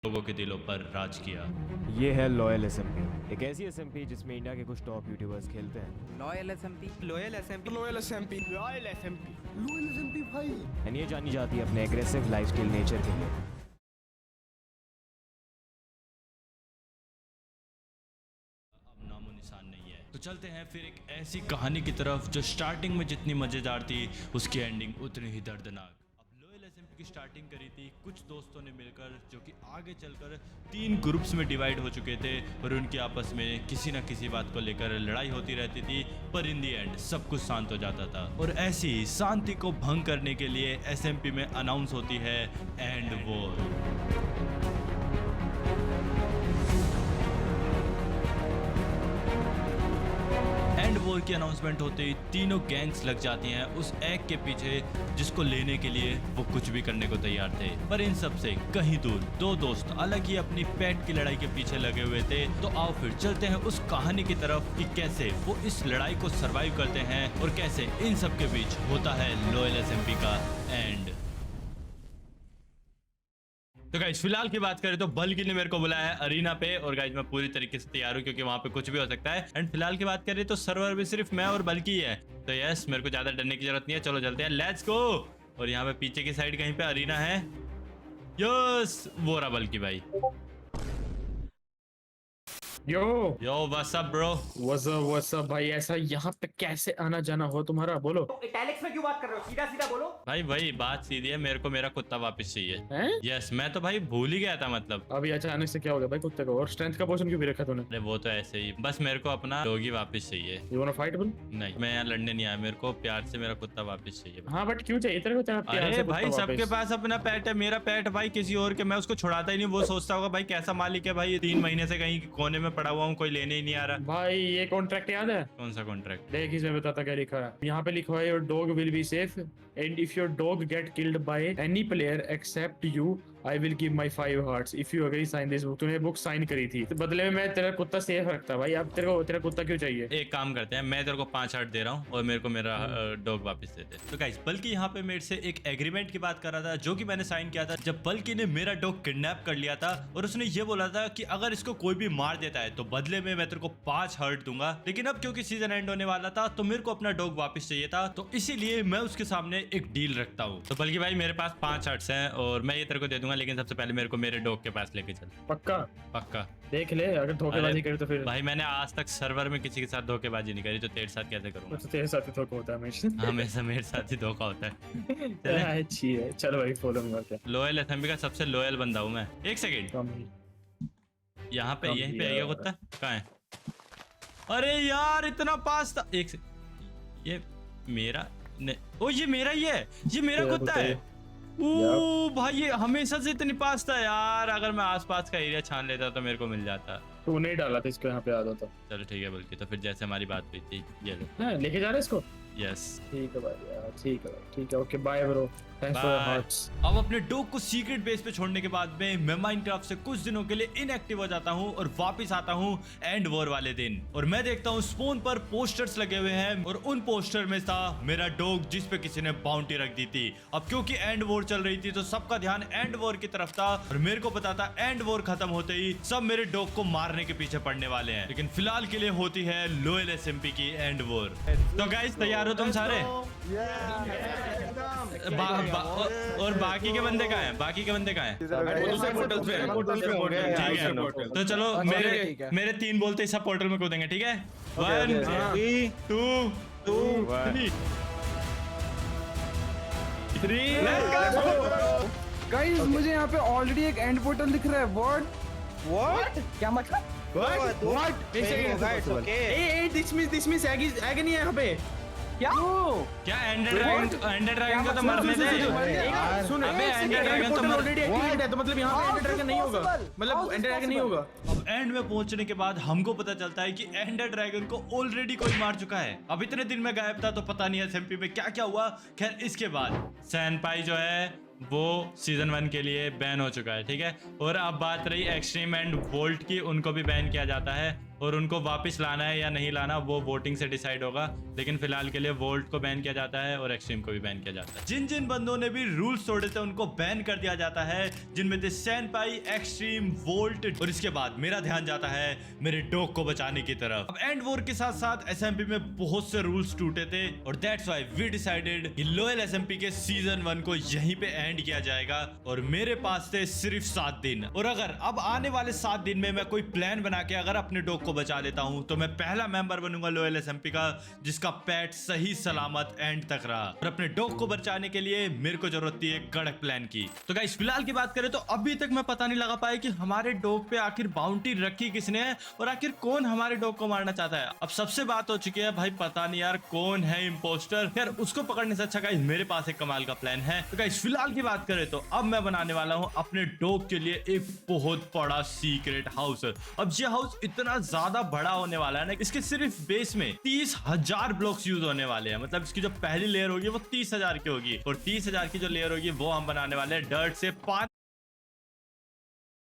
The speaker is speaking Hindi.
लोगों के दिलों पर राज किया। ये है लॉयल एसएमपी, एक ऐसी एसएमपी जिसमें इंडिया के कुछ टॉप यूट्यूबर्स खेलते हैं। लॉयल एसएमपी भाई एंड ये जानी जाती है अपने एग्रेसिव लाइफस्टाइल नेचर के लिए। अब नामो निशान नहीं है। तो चलते हैं फिर एक ऐसी कहानी की तरफ जो स्टार्टिंग में जितनी मजेदार थी उसकी एंडिंग उतनी ही दर्दनाक। अब लॉयल एसएमपी की स्टार्टिंग करी थी कुछ दोस्तों ने मिलकर, जो कि आगे चलकर 3 ग्रुप्स में डिवाइड हो चुके थे और उनकी आपस में किसी न किसी बात को लेकर लड़ाई होती रहती थी, पर इन दी एंड सब कुछ शांत हो जाता था। और ऐसी शांति को भंग करने के लिए एसएमपी में अनाउंस होती है एंड वॉर। एंड वॉर की अनाउंसमेंट होते ही तीनों गैंग्स लग जाती हैं उस एग के पीछे, जिसको लेने के लिए वो कुछ भी करने को तैयार थे। पर इन सब से कहीं दूर 2 दोस्त अलग ही अपनी पेट की लड़ाई के पीछे लगे हुए थे। तो आओ फिर चलते हैं उस कहानी की तरफ कि कैसे वो इस लड़ाई को सरवाइव करते हैं और कैसे इन सब के बीच होता है लॉयल एसएमपी का एंड। तो गाइज फिलहाल की बात करें तो बल्कि ने मेरे को बुलाया है अरीना पे, और गाइज मैं पूरी तरीके से तैयार हूँ क्योंकि वहां पे कुछ भी हो सकता है। एंड फिलहाल की बात करें तो सर्वर भी सिर्फ मैं और बल्कि ही है, तो यस मेरे को ज्यादा डरने की जरूरत नहीं है। चलो चलते हैं, लेट्स गो। और यहाँ पे पीछे की साइड कहीं पे अरीना है। यस वो रहा बल्कि भाई। Yo yo what's up bro. What's up भाई। ऐसा यहाँ पे कैसे आना जाना हो तुम्हारा, बोलो। इटैलिक्स में क्यों बात कर रहे हो? सीधा सीधा बोलो। भाई वही बात सीधी है, मेरे को मेरा कुत्ता वापस चाहिए। हैं? यस मैं तो भाई भूल ही गया था मतलब। अभी अचानक से क्या हो गया भाई कुत्ते को? और स्ट्रेंथ का पोशन क्यों भी रखा तूने? अरे वो तो ऐसे ही, बस मेरे को अपना डॉगी वापस चाहिए। यू वांट फाइट बोल? नहीं मैं यहाँ लड़ने नहीं आया, मेरे को प्यार से मेरा कुत्ता वापस चाहिए। हाँ बट क्यों चाहिए तेरे को तेरा प्यार अरे से भाई कुत्ता सबके वापस? पास अपना पेट है, मेरा पेट भाई किसी और के, मैं उसको छुड़ाता ही नहीं। वो सोचता होगा भाई कैसा मालिक है भाई, 3 महीने से कहीं कोने में पड़ा हुआ हूँ, कोई लेने ही नहीं आ रहा। भाई ये कॉन्ट्रैक्ट याद है? कौन सा कॉन्ट्रैक्ट? देख इसमें बताता क्या लिखा है। यहाँ पे लिखा है your dog will be safe and if your dog get killed by any player except you I will give my 5 hearts if you agree sign this book. तूने बुक साइन करी थी तो बदले में मैं तेरा कुत्ता सेफ रखता भाई। अब तेरे को तेरा कुत्ता क्यों चाहिए? एक काम करते हैं, मैं तेरे को 5 हार्ट दे रहा हूँ और मेरे को मेरा डॉग वापस दे दे। तो गाइस बल्कि यहाँ पे मेरे से एक एग्रीमेंट की बात कर रहा था जो कि मैंने साइन किया था जब बल्कि ने मेरा डॉग किडनैप कर लिया था, और उसने ये बोला था कि अगर इसको कोई भी मार देता है तो बदले में मैं तेरे को 5 हार्ट दूंगा। लेकिन अब क्योंकि सीजन एंड होने वाला था तो मेरे को अपना डॉग वापस चाहिए था, तो इसीलिए मैं उसके सामने एक डील रखता हूँ। तो बल्कि भाई मेरे पास 5 हार्ट्स हैं और मैं ये तेरे को दे दूंगा, लेकिन सबसे पहले मेरे को मेरे डॉग के पास लेके चल। पक्का? पक्का। देख ले अगर धोखेबाजी करे तो फिर। भाई मैंने आज तक सर्वर में किसी के साथ धोखेबाजी नहीं करी, तो तेरे साथ कैसे करूंगा? तो तेरे साथ ही धोखा होता है हमेशा। हमेशा मेरे साथ ही धोखा होता है। चले। अच्छी है, चलो भाई फॉलो में क्या। लॉयल एसएमपी का सबसे लॉयल बंदा हूँ मैं। एक सेकंड, यहाँ पे यहीं पे है क्या कुत्ता? कहाँ है? अरे यार इतना पास था। एक से ये मेरा ओ ये मेरा ही है, ये मेरा कुत्ता है। ओ भाई ये हमेशा से इतनी पास था यार, अगर मैं आसपास का एरिया छान लेता तो मेरे को मिल जाता। तू नहीं डाला था इसको यहाँ पे, आता था। चलो ठीक है बल्कि, तो फिर जैसे हमारी बात हुई थी ये लो। हाँ, लेके जा रहे इसको? यस ठीक है भाई यार, ठीक है भाई, ठीक है, okay bye bro, thanks for your hearts. अब अपने डॉग को सीक्रेट बेस पे छोड़ने के बाद में मैं माइनक्राफ्ट से कुछ दिनों के लिए इनएक्टिव हो जाता हूँ और वापस आता हूँ एंड वॉर वाले दिन, और मैं देखता हूँ स्पोन पर पोस्टर्स लगे हुए हैं और उन पोस्टर में था मेरा डॉग जिस पे किसी ने बाउंटी रख दी थी। अब क्योंकि एंड वॉर चल रही थी तो सबका ध्यान एंड वॉर की तरफ था, और मेरे को पता था एंड वॉर खत्म होते ही सब मेरे डॉग को मारने के पीछे पड़ने वाले हैं। लेकिन फिलहाल के लिए होती है लॉयल एसएमपी की एंड वॉर। तो गाइस तैयार हो तुम सारे? और बाकी के बंदे कहाँ हैं? बाकी के बंदे कहाँ हैं? ठीक है तो चलो मेरे 3 बोलते ही सब पोर्टल में कूदेंगे, ठीक है? 1 2 3 गाइस मुझे यहाँ पे ऑलरेडी एक एंड पोर्टल दिख रहा है। व्हाट क्या मतलब? एक सेकंड, ए दिस एग नहीं है यहाँ पे। क्या एंडर ड्रैगन को तो मरने दे। सुन अबे एंडर ड्रैगन तो ऑलरेडी एक्टिवेट है, तो मतलब यहाँ पे एंडर ड्रैगन नहीं होगा, मतलब एंडर ड्रैगन नहीं होगा। अब एंड में पहुंचने के बाद हमको पता चलता है कि एंडर ड्रैगन को ऑलरेडी कोई मार चुका है। अब इतने दिन में गायब था तो पता नहीं एसएमपी में क्या क्या हुआ। खैर इसके बाद सैनपाई जो है वो सीजन 1 के लिए बैन हो चुका है, ठीक है? और अब बात रही एक्सट्रीम एंड वोल्ट की, उनको भी बैन किया जाता है। और उनको वापस लाना है या नहीं लाना वो वोटिंग से डिसाइड होगा। लेकिन फिलहाल के लिए वोल्ट को बैन किया जाता है और एक्सट्रीम को भी बैन किया जाता है। जिन जिन बंदों ने भी रूल्स तोड़े थे उनको बैन कर दिया जाता है, जिनमें थे सैनपाई, एक्सट्रीम, वोल्ट। और इसके बाद मेरा ध्यान जाता है मेरे डॉग को बचाने की तरफ। अब एंड वॉर के साथ साथ एसएमपी में बहुत से रूल्स टूटे थे और दैट्स व्हाई वी डिसाइडेड कि लोयल एसएमपी के सीजन 1 को यहीं पे एंड किया जाएगा। और मेरे पास थे सिर्फ 7 दिन, और अगर अब आने वाले 7 दिन में मैं कोई प्लान बना के अगर अपने डॉग को बचा लेता हूं तो मैं पहला मेंबर बनूंगा लोयल एसएमपी का जिसका पेट सही सलामत एंड तक रहा। और अपने डॉग को बचाने के लिए मेरे को जरूरत थी एक कड़क प्लान की। तो गाइस फिलहाल की बात करें तो अभी तक मैं पता नहीं लगा पाया कि हमारे डॉग पे आखिर बाउंटी रखी किसने है और आखिर कौन हमारे डॉग को मारना चाहता है। अब सबसे बात हो चुकी है भाई, पता नहीं यार कौन है इंपोस्टर। यार उसको पकड़ने से अच्छा गाइस मेरे पास एक कमाल का प्लान है। तो गाइस फिलहाल की बात करें तो अब मैं बनाने वाला हूं अपने डॉग के लिए एक बहुत बड़ा सीक्रेट हाउस। अब ये हाउस इतना ज्यादा बड़ा होने वाला है ना, इसके सिर्फ बेस में 30,000 ब्लॉक्स यूज होने वाले हैं। मतलब इसकी जो पहली लेयर होगी वो 30,000 की होगी और 30,000 की जो लेयर होगी वो हम बनाने वाले हैं डर्ट से।